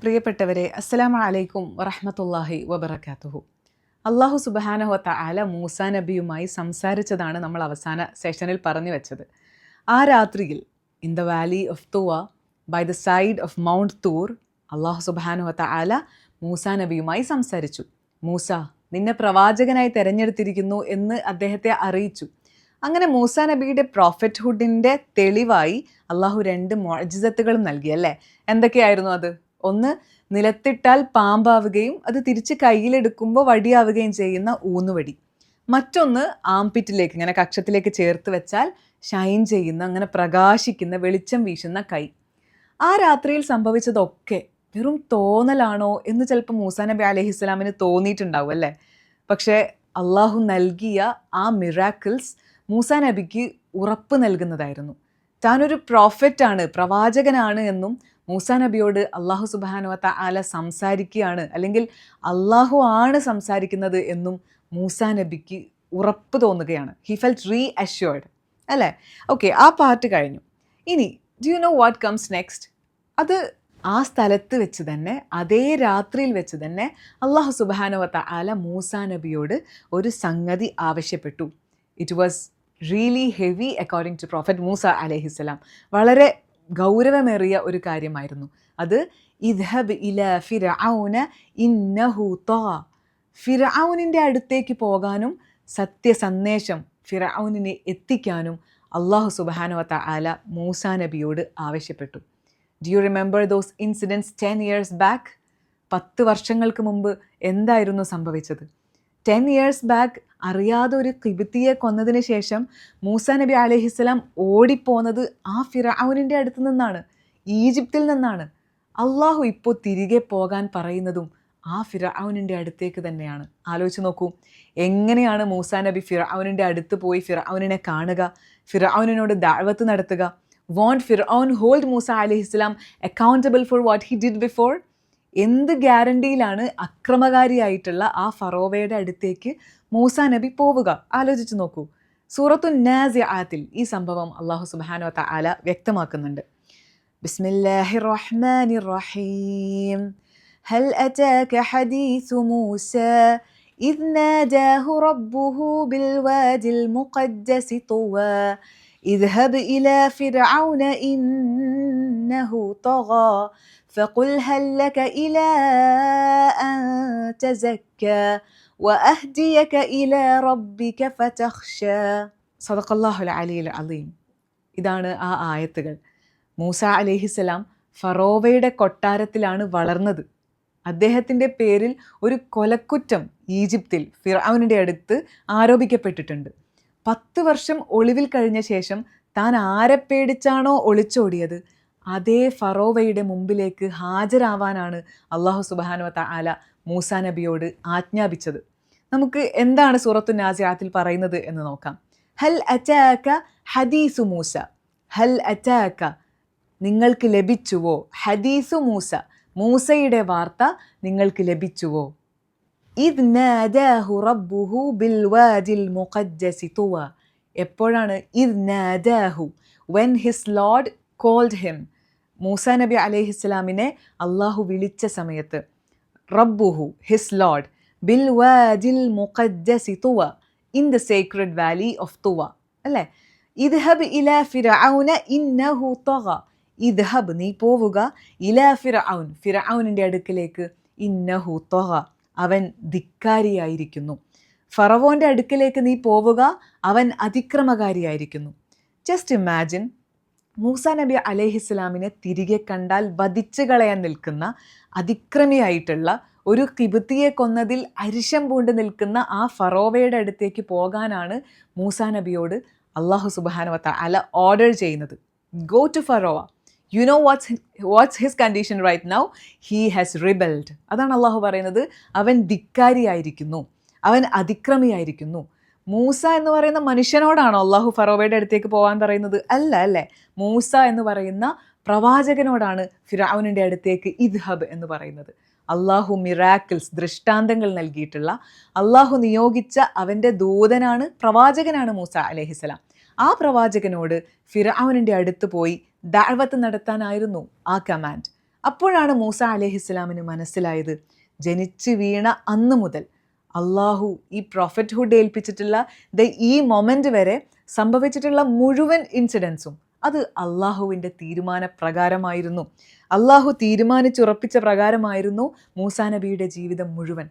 പ്രിയപ്പെട്ടവരെ, അസ്സലാമു അലൈക്കും വറഹ്മത്തുള്ളാഹി വബറകാതുഹു. അല്ലാഹു സുബ്ഹാനഹു വ തആല മൂസാ നബിയുമായി സംസാരിച്ചതാണ് നമ്മൾ അവസാന സെഷനിൽ പറഞ്ഞു വെച്ചത്. ആ രാത്രിയിൽ in the valley of Tuwa by the side of Mount Tur അല്ലാഹു സുബ്ഹാനഹു വ തആല മൂസാ നബിയുമായി സംസാരിച്ചു. മൂസ, നിന്നെ പ്രവാചകനായി തിരഞ്ഞെടുത്തിരിക്കുന്നു എന്ന് അദ്ദേഹത്തെ അറിയിച്ചു. അങ്ങനെ മൂസാ നബിയുടെ പ്രോഫറ്റ്ഹുഡിൻ്റെ തെളിവായി അള്ളാഹു 2 മുഅ്ജിസത്തുകളും നൽകി അല്ലേ? എന്തൊക്കെയായിരുന്നു അത്? ഒന്ന്, നിലത്തിട്ടാൽ പാമ്പാവുകയും അത് തിരിച്ച് കയ്യിലെടുക്കുമ്പോൾ വടിയാവുകയും ചെയ്യുന്ന ഊന്നുവടി. മറ്റൊന്ന്, ആംപിറ്റിലേക്ക് ഇങ്ങനെ കക്ഷത്തിലേക്ക് ചേർത്ത് വെച്ചാൽ ഷൈൻ ചെയ്യുന്ന, അങ്ങനെ പ്രകാശിക്കുന്ന, വെളിച്ചം വീശുന്ന കൈ. ആ രാത്രിയിൽ സംഭവിച്ചതൊക്കെ വെറും തോന്നലാണോ എന്ന് ചിലപ്പോൾ മൂസാ നബി അലൈഹിസ്സലാമിന് തോന്നിയിട്ടുണ്ടാവും അല്ലേ? പക്ഷേ അള്ളാഹു നൽകിയ ആ മിറാക്കിൾസ് മൂസാ നബിക്ക് ഉറപ്പ് നൽകുന്നതായിരുന്നു. താനൊരു പ്രോഫറ്റാണ്, പ്രവാചകനാണ് എന്നും മൂസാ നബിയോട് അള്ളാഹു സുബ്ഹാനഹു വ തആല സംസാരിക്കുകയാണ്, അല്ലെങ്കിൽ അള്ളാഹു ആണ് സംസാരിക്കുന്നത് എന്നും മൂസാ നബിക്ക് ഉറപ്പ് തോന്നുകയാണ്. ഹി ഫെൽറ്റ് റീ അഷ്യൂർഡ് അല്ലേ? ഓക്കെ, ആ പാർട്ട് കഴിഞ്ഞു. ഇനി do you know what comes next? അത് ആ സ്ഥലത്ത് വെച്ച് തന്നെ, അതേ രാത്രിയിൽ വെച്ച് തന്നെ അള്ളാഹു സുബ്ഹാനഹു വ തആല മൂസാ നബിയോട് ഒരു സംഗതി ആവശ്യപ്പെട്ടു. It was really heavy according to prophet Musa അലൈഹിസ്സലാം. വളരെ ഗൗരവമേറിയ ഒരു കാര്യമായിരുന്നു അത്. ഇദ്ഹബ് ഇലാ ഫിർഔന ഇന്നഹു തഗ. ഫിർഔനിൻ്റെ അടുത്തേക്ക് പോകാനും സത്യസന്ദേശം ഫിർഔനിനെ എത്തിക്കാനും അള്ളാഹു സുബ്ഹാനഹു വ തആല മൂസാ നബിയോട് ആവശ്യപ്പെട്ടു. Do you remember those incidents 10 years back? 10 വർഷങ്ങൾക്ക് മുമ്പ് എന്തായിരുന്നു സംഭവിച്ചത്? 10 years ബാക്ക് അറിയാതെ ഒരു ഖിബ്തിയെ കൊന്നതിന് ശേഷം മൂസാ നബി അലൈഹിസ്സലാം ഓടിപ്പോന്നത് ആ ഫിർഔനിൻ്റെ അടുത്ത് നിന്നാണ്, ഈജിപ്തിൽ നിന്നാണ്. അള്ളാഹു ഇപ്പോൾ തിരികെ പോകാൻ പറയുന്നതും ആ ഫിർഔനിൻ്റെ അടുത്തേക്ക് തന്നെയാണ്. ആലോചിച്ച് നോക്കൂ, എങ്ങനെയാണ് മൂസാ നബി ഫിർഔനിൻ്റെ അടുത്ത് പോയി ഫിർഔനിനെ കാണുക, ഫിർഔനിനോട് ദഅവത്ത് നടത്തുക? വോണ്ട് ഫിർഔൻ ഹോൾഡ് മൂസ അലൈഹിസ്സലാം accountable four what he did before? എന്ത് ഗ്യാരണ്ടിയിലാണ് അക്രമകാരിയായിട്ടുള്ള ആ ഫറോവയുടെ അടുത്തേക്ക് മൂസാ നബി പോവുക? ആലോചിച്ച് നോക്കൂ. സൂറത്തു നാസിആത്തിൽ ഈ സംഭവം അല്ലാഹു സുബ്ഹാനഹു വ തആല വ്യക്തമാക്കുന്നുണ്ട്. ബിസ്മില്ലാഹിർ റഹ്മാനിർ റഹീം. ഹൽ അതാക ഹദീസു മൂസാ ഇദ് നാദാഹു റബ്ബുഹു ബിൽ വാദിൽ മുഖദ്ദസി തുവാ اذهب إلى فرعون إنه طغى فقل هل لك إلى أن تزكى وأهديك إلى ربك فتخشى صدق الله العلي العظيم. ഇതാണ് ആ ആയത്തുകൾ. മൂസ അലൈഹിസ്സലാം ഫറോവയുടെ കൊട്ടാരത്തിലാണ് വളർന്നത്. അദ്ദേഹത്തിൻ്റെ പേരിൽ ഒരു കൊലക്കുറ്റം ഈജിപ്തിൽ ഫിർഔനിൻ്റെ അടുത്ത് ആരോപിക്കപ്പെട്ടിട്ടുണ്ട്. 10 വർഷം ഒളിവിൽ കഴിഞ്ഞ ശേഷം താൻ ആരെ പേടിച്ചാണോ ഒളിച്ചോടിയത്, അതേ ഫറോവയുടെ മുമ്പിലേക്ക് ഹാജരാവാനാണ് അള്ളാഹു സുബ്ഹാനഹു വ തആല മൂസാ നബിയോട് ആജ്ഞാപിച്ചത്. നമുക്ക് എന്താണ് സൂറത്തു നാസിആത്തിൽ പറയുന്നത് എന്ന് നോക്കാം. ഹൽ അതാക ഹദീസു മൂസ. ഹൽ അതാക, നിങ്ങൾക്ക് ലഭിച്ചുവോ? ഹദീസു മൂസ, മൂസയുടെ വാർത്ത നിങ്ങൾക്ക് ലഭിച്ചുവോ? ഇദ് നാദാഹു റബ്ബുഹു ബിൽ വാദിൽ മുഖദ്ദസി തുവ. എപ്പോഴാണ്? ഇദ് നാദാഹു, when his lord called him. മൂസാ നബി അലൈഹിസ്സലാമിനെ അള്ളാഹു വിളിച്ച സമയത്ത്, റബ്ബുഹു, ഹിസ് ലോർഡ്, ബിൽ വാദിൽ മുഖദ്ദസി തുവ, in the sacred valley of Tuwa അല്ലേ? ഇദ്ഹബ് ഇലാ ഫിർഔന ഇന്നഹു തഗ. ഇദ്ഹബ്, നീ പോവുക, ഇലാ ഫിർഔൻ, ഫിർഔനിൻ്റെ അടുക്കലേക്ക്, ഇന്നഹു തഗ, അവൻ ധിക്കാരിയായിരിക്കുന്നു. ഫറവോൻ്റെ അടുക്കലേക്ക് നീ പോവുക, അവൻ അതിക്രമകാരിയായിരിക്കുന്നു. ജസ്റ്റ് ഇമാജിൻ, മൂസാ നബി അലൈഹിസ്സലാമിനെ തിരികെ കണ്ടാൽ വധിച്ചു കളയാൻ നിൽക്കുന്ന, അതിക്രമിയായിട്ടുള്ള, ഒരു ഖിബ്തിയെ കൊന്നതിൽ അരിശം പൂണ്ട് നിൽക്കുന്ന ആ ഫറോവയുടെ അടുത്തേക്ക് പോകാനാണ് മൂസാ നബിയോട് അള്ളാഹു സുബ്ഹാനഹു വ തആല ഓർഡർ ചെയ്യുന്നത്. Go to Pharaoh. You know what's his condition right now? He has rebelled. അതാണ് അള്ളാഹു പറയുന്നത്. അവൻ ധിക്കാരിയായിരിക്കുന്നു, അവൻ അതിക്രമിയായിരിക്കുന്നു. മൂസ എന്ന് പറയുന്ന മനുഷ്യനോടാണോ അള്ളാഹു ഫറോവയുടെ അടുത്തേക്ക് പോകാൻ പറയുന്നത്? അല്ല അല്ലേ? മൂസ എന്ന് പറയുന്ന പ്രവാചകനോടാണ് ഫിർഔനിൻ്റെ അടുത്തേക്ക് ഇദ്ഹബ് എന്ന് പറയുന്നത്. അള്ളാഹു മിറാക്കിൾസ്, ദൃഷ്ടാന്തങ്ങൾ നൽകിയിട്ടുള്ള, അള്ളാഹു നിയോഗിച്ച അവൻ്റെ ദൂതനാണ്, പ്രവാചകനാണ് മൂസ അലൈഹിസ്സലാം. ആ പ്രവാചകനോട് ഫിർഔനിൻ്റെ അടുത്ത് പോയി ദഅവത്ത് നടത്താനായിരുന്നു ആ കമാൻഡ്. അപ്പോഴാണ് മൂസ അലൈഹിസ്സലാമിന് മനസ്സിലായത്, ജനിച്ച് വീണ അന്ന് മുതൽ അള്ളാഹു ഈ പ്രൊഫറ്റ്ഹുഡ് ഏൽപ്പിച്ചിട്ടുള്ള ഈ മൊമെൻ്റ് വരെ സംഭവിച്ചിട്ടുള്ള മുഴുവൻ ഇൻസിഡൻസും അത് അള്ളാഹുവിൻ്റെ തീരുമാനപ്രകാരമായിരുന്നു. അള്ളാഹു തീരുമാനിച്ചുറപ്പിച്ച പ്രകാരമായിരുന്നു മൂസാ നബിയുടെ ജീവിതം മുഴുവൻ.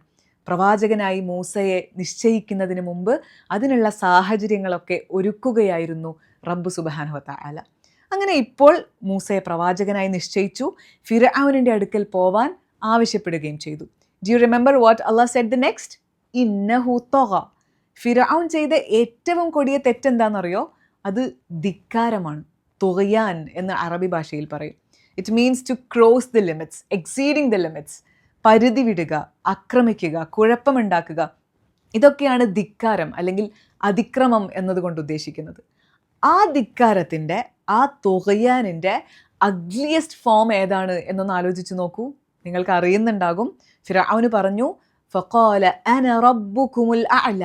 പ്രവാചകനായി മൂസയെ നിശ്ചയിക്കുന്നതിന് മുമ്പ് അതിനുള്ള സാഹചര്യങ്ങളൊക്കെ ഒരുക്കുകയായിരുന്നു റബ്ബ് സുബ്ഹാനഹു വ തആല. അങ്ങനെ ഇപ്പോൾ മൂസയെ പ്രവാചകനായി നിശ്ചയിച്ചു. ഫിർഔനിൻ്റെ അടുക്കൽ പോവാൻ ആവശ്യപ്പെടുകയും ചെയ്തു. Do you remember what Allah said the next? ഇന്നഹു ത്വഗ. ഫിർഔൻ ചെയ്ത ഏറ്റവും കൊടിയ തെറ്റെന്താണെന്നറിയോ? അത് ധിക്കാരമാണ്. തുഗയാൻ എന്ന് അറബി ഭാഷയിൽ പറയും. It means to cross the limits, exceeding the limits. പരിധി വിടുക, ആക്രമിക്കുക, കുഴപ്പമുണ്ടാക്കുക, ഇതൊക്കെയാണ് ധിക്കാരം അല്ലെങ്കിൽ അതിക്രമം എന്നതുകൊണ്ട് ഉദ്ദേശിക്കുന്നത്. ആ ധിക്കാരത്തിൻ്റെ, ആ തുഗയാനിൻ്റെ അഗ്ലിയസ്റ്റ് ഫോം ഏതാണ് എന്നൊന്ന് ആലോചിച്ച് നോക്കൂ. നിങ്ങൾക്ക് അറിയുന്നുണ്ടാകും. ഫിർഔന് പറഞ്ഞു, ഫഖാല അന റബ്ബുകുമുൽ അഅല.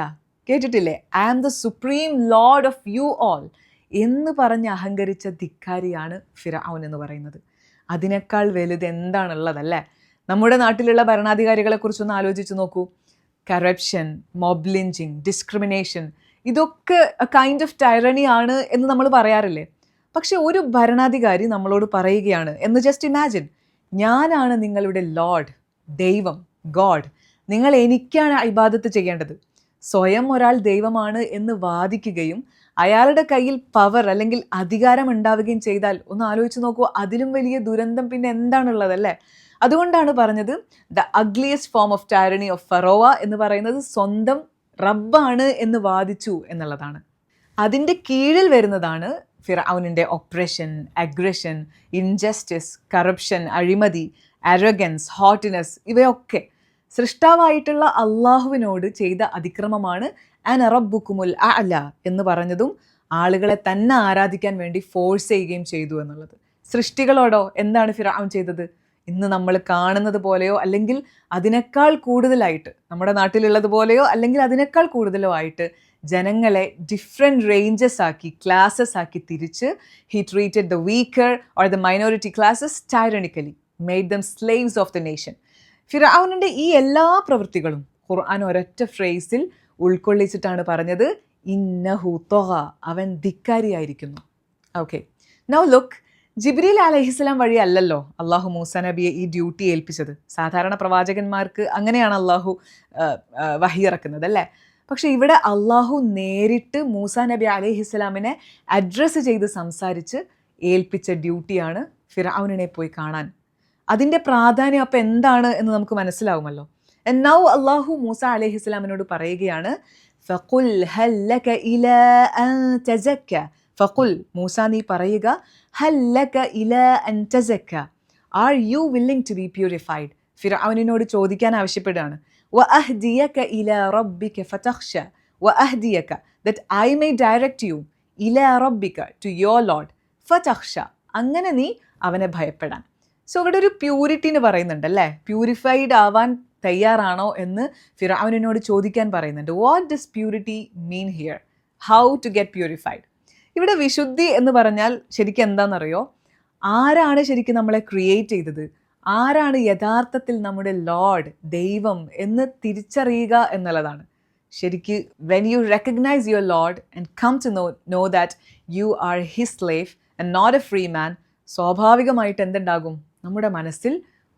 കേട്ടിട്ടില്ലേ? I am the supreme lord of you all എന്ന് പറഞ്ഞ് അഹങ്കരിച്ച ധിക്കാരിയാണ് ഫിർഔൻ എന്ന് പറയുന്നത്. അതിനേക്കാൾ വലുത് എന്താണുള്ളതല്ലേ? നമ്മുടെ നാട്ടിലുള്ള ഭരണാധികാരികളെക്കുറിച്ചൊന്ന് ആലോചിച്ച് നോക്കൂ. കറപ്ഷൻ, മോബ് ലിഞ്ചിങ്, ഡിസ്ക്രിമിനേഷൻ, ഇതൊക്കെ കൈൻഡ് ഓഫ് ടൈറണി ആണ് എന്ന് നമ്മൾ പറയാറില്ലേ? പക്ഷെ ഒരു ഭരണാധികാരി നമ്മളോട് പറയുകയാണ് എന്ന് ജസ്റ്റ് ഇമാജിൻ, ഞാനാണ് നിങ്ങളുടെ ലോർഡ്, ദൈവം, ഗോഡ്. നിങ്ങൾ എനിക്കാണ് ഇബാദത്ത് ചെയ്യേണ്ടത്. സ്വയം ഒരാൾ ദൈവമാണ് എന്ന് വാദിക്കുകയും അയാളുടെ കയ്യിൽ പവർ അല്ലെങ്കിൽ അധികാരം ഉണ്ടാവുകയും ചെയ്താൽ ഒന്ന് ആലോചിച്ച് നോക്കൂ, അതിലും വലിയ ദുരന്തം പിന്നെ എന്താണുള്ളതല്ലേ? അതുകൊണ്ടാണ് പറഞ്ഞത് the ugliest form of tyranny of ഫറോവ എന്ന് പറയുന്നത് സ്വന്തം റബ്ബാണ് എന്ന് വാദിച്ചു എന്നുള്ളതാണ്. അതിൻ്റെ കീഴിൽ വരുന്നതാണ് ഫിർഔനിൻ്റെ ഒപ്രഷൻ, അഗ്രഷൻ, ഇൻജസ്റ്റിസ്, കറപ്ഷൻ, അഴിമതി, അരഗൻസ്, ഹോട്ടിനെസ്. ഇവയൊക്കെ സൃഷ്ടാവായിട്ടുള്ള അള്ളാഹുവിനോട് ചെയ്ത അതിക്രമമാണ്. അന റബ്ബുകുമുൽ അഅല എന്ന് പറഞ്ഞതും ആളുകളെ തന്നെ ആരാധിക്കാൻ വേണ്ടി ഫോഴ്സ് ചെയ്യുകയും ചെയ്തു എന്നുള്ളത്. സൃഷ്ടികളോടോ എന്താണ് ഫിർഔൻ ചെയ്തത്? ഇന്ന് നമ്മൾ കാണുന്നത് പോലെയോ അല്ലെങ്കിൽ അതിനേക്കാൾ കൂടുതലായിട്ട്, നമ്മുടെ നാട്ടിലുള്ളത് പോലെയോ അല്ലെങ്കിൽ അതിനേക്കാൾ കൂടുതലോ ആയിട്ട് ജനങ്ങളെ ഡിഫറെൻറ്റ് റേഞ്ചസ് ആക്കി, ക്ലാസസ് ആക്കി തിരിച്ച് he treated the weaker or the minority classes ടൈറണിക്കലി, made them slaves of the nation. ഫിർഔനിൻ്റെ ഈ എല്ലാ പ്രവൃത്തികളും ഖുർആൻ ഒരൊറ്റ ഫ്രേസിൽ ഉൾക്കൊള്ളിച്ചിട്ടാണ് പറഞ്ഞത്, ഇന്നഹു ത്വഗ, അവൻ ധിക്കാരിയായിരിക്കുന്നു. ഓക്കെ, നൗ ലുക്ക്, ജിബ്രീൽ അലൈഹിസ്സലാം വഴി അല്ലല്ലോ അള്ളാഹു മൂസാ നബിയെ ഈ ഡ്യൂട്ടി ഏൽപ്പിച്ചത്. സാധാരണ പ്രവാചകന്മാർക്ക് അങ്ങനെയാണ് അള്ളാഹു വഹി ഇറക്കുന്നത് അല്ലേ? പക്ഷെ ഇവിടെ അള്ളാഹു നേരിട്ട് മൂസാ നബി അലൈഹിസ്സലാമിനെ അഡ്രസ്സ് ചെയ്ത് സംസാരിച്ച് ഏൽപ്പിച്ച ഡ്യൂട്ടിയാണ് ഫിർഔനിനെ പോയി കാണാൻ. അതിൻ്റെ പ്രാധാന്യം അപ്പം എന്താണ് എന്ന് നമുക്ക് മനസ്സിലാവുമല്ലോ. നൗ അള്ളാഹു മൂസ അലൈഹിസ്സലാമിനോട് പറയുകയാണ്, ഫഖുൽ ഹൽ ലക ഇലാ അൻ തസക്ക. ഫഖുൽ, മൂസ നീ പറയുക, ഹൽ ലക ഇലാ അൻ തസക്ക, are you willing to be purified? ഫിർഔനിനോട് ചോദിക്കാൻ ആവശ്യപ്പെടുകയാണ്. വ അഹ്ദിയക ഇലാ റബ്ബിക ഫതഖ്ശ, വ അഹ്ദിയക, that I may direct you, ഇലാ റബ്ബിക, ടു യുവർ ലോർഡ്, ഫതഖ്ശ, അങ്ങനെ നീ അവനെ ഭയപ്പെടാൻ. സോ ഇവിടെ ഒരു പ്യൂരിറ്റിന് പറയുന്നുണ്ട് അല്ലേ? പ്യൂരിഫൈഡ് ആവാൻ തയ്യാറാണോ എന്ന് ഫിർഔനിനോട് ചോദിക്കാൻ പറയുന്നുണ്ട്. What does purity mean here? How to get purified? ഇവിടെ വിശുദ്ധി എന്ന് പറഞ്ഞാൽ ശരിക്കും എന്താണെന്നറിയോ? ആരാണ് ശരിക്കും നമ്മളെ ക്രിയേറ്റ് ചെയ്തത്? ആരാണ് യഥാർത്ഥത്തിൽ നമ്മുടെ ലോർഡ്, ദൈവം എന്ന് തിരിച്ചറിയുക എന്നുള്ളതാണ്. ശരിക്ക് when you recognise your lord and come to know that you are his slave and not a free man, സ്വാഭാവികമായിട്ട് എന്തുണ്ടാകും? നമ്മുടെ മനസ്സിൽ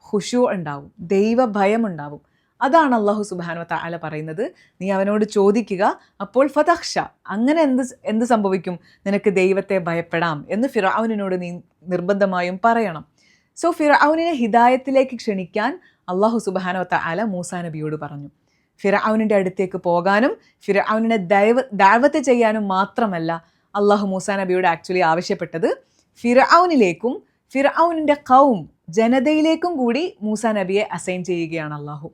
ഖുശൂ ഉണ്ടാവും, ദൈവഭയം ഉണ്ടാവും. അതാണ് അള്ളാഹു സുബ്ഹാനഹു വ തആല പറയുന്നത്, നീ അവനോട് ചോദിക്കുക, അപ്പോൾ ഫതഖ്ശ, അങ്ങനെ എന്ത് സംഭവിക്കും? നിനക്ക് ദൈവത്തെ ഭയപ്പെടാം എന്ന് ഫിർഔനിനോട് നീ നിർബന്ധമായും പറയണം. സോ ഫിർഔനിനെ ഹിദായത്തിലേക്ക് ക്ഷണിക്കാൻ അള്ളാഹു സുബ്ഹാനഹു വ തആല മൂസാ നബിയോട് പറഞ്ഞു. ഫിർഔനിൻ്റെ അടുത്തേക്ക് പോകാനും ഫിർഔനിനെ ദഅവത്ത് ചെയ്യാനും മാത്രമല്ല അള്ളാഹു മൂസാ നബിയോട് ആക്ച്വലി ആവശ്യപ്പെട്ടത്, ഫിർഔനിലേക്കും ഫിർഔനിൻ്റെ ഖൗം, ജനതയിലേക്കും കൂടി മൂസാ നബിയെ അസൈൻ ചെയ്യുകയാണ് അള്ളാഹു.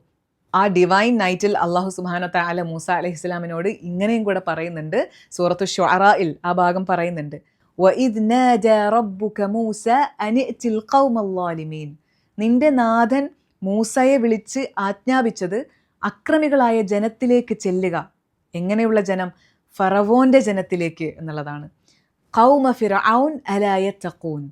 ആ ഡിവൈൻ നൈറ്റിൽ അള്ളാഹു സുബ്ഹാനഹു വ തആല മൂസ അലൈഹിസ്സലാമിനോട് ഇങ്ങനെയും കൂടെ പറയുന്നുണ്ട്. സൂറത്തു ശുഅറായിൽ ആ ഭാഗം പറയുന്നുണ്ട്, വഇദ് നാദാ റബ്ബുക മൂസ അനിഅ്തിൽ ഖൗമൽ ളാലിമീൻ. നിന്റെ നാഥൻ മൂസയെ വിളിച്ച് ആജ്ഞാപിച്ചത് അക്രമികളായ ജനത്തിലേക്ക് ചെല്ലുക. എങ്ങനെയുള്ള ജനം? ഫറവോൻ്റെ ജനത്തിലേക്ക് എന്നുള്ളതാണ്. ഖൗമ ഫിർഔൻ അലാ യത്തഖൂൻ.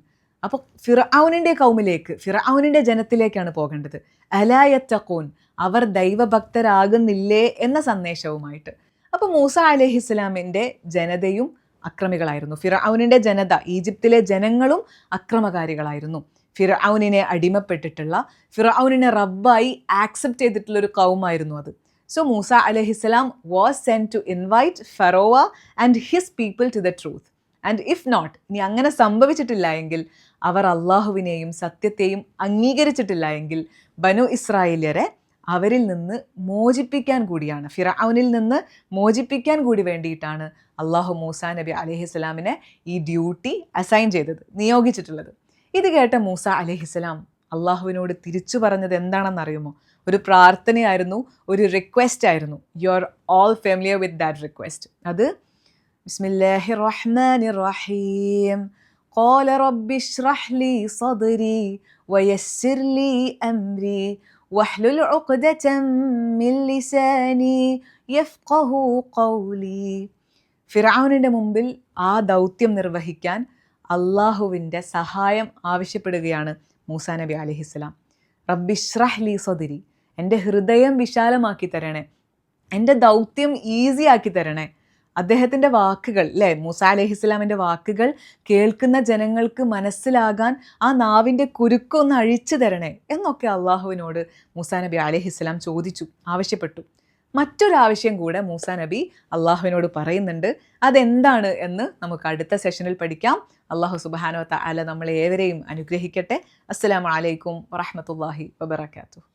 അപ്പോൾ ഫിർഔനിൻ്റെ കൗമിലേക്ക്, ഫിർഔനിൻ്റെ ജനത്തിലേക്കാണ് പോകേണ്ടത്. അലാ യത്തഖൂൻ, അവർ ദൈവഭക്തരാകുന്നില്ലേ എന്ന സന്ദേശവുമായിട്ട്. അപ്പോൾ മൂസ അലൈഹിസ്സലാമിൻ്റെ ജനതയും അക്രമികളായിരുന്നു. ഫിർഔനിൻ്റെ ജനത, ഈജിപ്തിലെ ജനങ്ങളും അക്രമകാരികളായിരുന്നു. ഫിർഔനിനെ അടിമപ്പെട്ടിട്ടുള്ള, ഫിർഔനിനെ റബ്ബായി ആക്സെപ്റ്റ് ചെയ്തിട്ടുള്ള ഒരു കൗമായിരുന്നു അത്. സോ മൂസ അലൈഹിസ്സലാം was sent to invite Pharaoh and his people to the truth. And if not, ഇനി അങ്ങനെ സംഭവിച്ചിട്ടില്ല എങ്കിൽ, അവർ അള്ളാഹുവിനെയും സത്യത്തെയും അംഗീകരിച്ചിട്ടില്ല എങ്കിൽ, ബനു ഇസ്രായേല്യരെ അവരിൽ നിന്ന് മോചിപ്പിക്കാൻ കൂടിയാണ്, ഫിർഔനിൽ നിന്ന് മോചിപ്പിക്കാൻ കൂടി വേണ്ടിയിട്ടാണ് അള്ളാഹു മൂസ നബി അലൈഹിസ്സലാമിനെ ഈ ഡ്യൂട്ടി അസൈൻ ചെയ്തത്, നിയോഗിച്ചിട്ടുള്ളത്. ഇത് കേട്ട മൂസ അലൈഹിസ്സലാം അള്ളാഹുവിനോട് തിരിച്ചു പറഞ്ഞത് എന്താണെന്നറിയുമോ? ഒരു പ്രാർത്ഥനയായിരുന്നു, ഒരു റിക്വസ്റ്റ് ആയിരുന്നു. You are all familiar with that request. അത് ബിസ്മില്ലാഹിർ റഹ്മാനിർ റഹീം ഖാല റബ്ബി ഇശ്റഹ് ലി സദ്രി വയസ്സിർ ലി അംരി വഹ്ലുൽ ഉഖ്ദതം മിൻ ലിസാനി യഫ്ഖഹു ഖൗലി. ഫിർഔനിൻ്റെ മുമ്പിൽ ആ ദൗത്യം നിർവഹിക്കാൻ അള്ളാഹുവിൻ്റെ സഹായം ആവശ്യപ്പെടുകയാണ് മൂസ നബി അലൈഹിസ്സലാം. റബ്ബി ഇശ്റഹ് ലി സദ്രി, എൻ്റെ ഹൃദയം വിശാലമാക്കി തരണേ, എൻ്റെ ദൗത്യം ഈസി ആക്കി തരണേ. അദ്ദേഹത്തിൻ്റെ വാക്കുകൾ, അല്ലേ, മൂസ അലൈഹിസ്സലാമിൻ്റെ വാക്കുകൾ കേൾക്കുന്ന ജനങ്ങൾക്ക് മനസ്സിലാകാൻ ആ നാവിൻ്റെ കുരുക്കൊന്ന് അഴിച്ചു തരണേ എന്നൊക്കെ അള്ളാഹുവിനോട് മൂസ നബി അലൈഹിസ്സലാം ചോദിച്ചു, ആവശ്യപ്പെട്ടു. മറ്റൊരാവശ്യം കൂടെ മൂസ നബി അള്ളാഹുവിനോട് പറയുന്നുണ്ട്. അതെന്താണ് എന്ന് നമുക്ക് അടുത്ത സെഷനിൽ പഠിക്കാം. അള്ളാഹു സുബ്ഹാനഹു വ തആല നമ്മളെ ഏവരെയും അനുഗ്രഹിക്കട്ടെ. അസ്സലാമു അലൈക്കും വറഹ്മത്തുള്ളാഹി വബറകാതുഹു.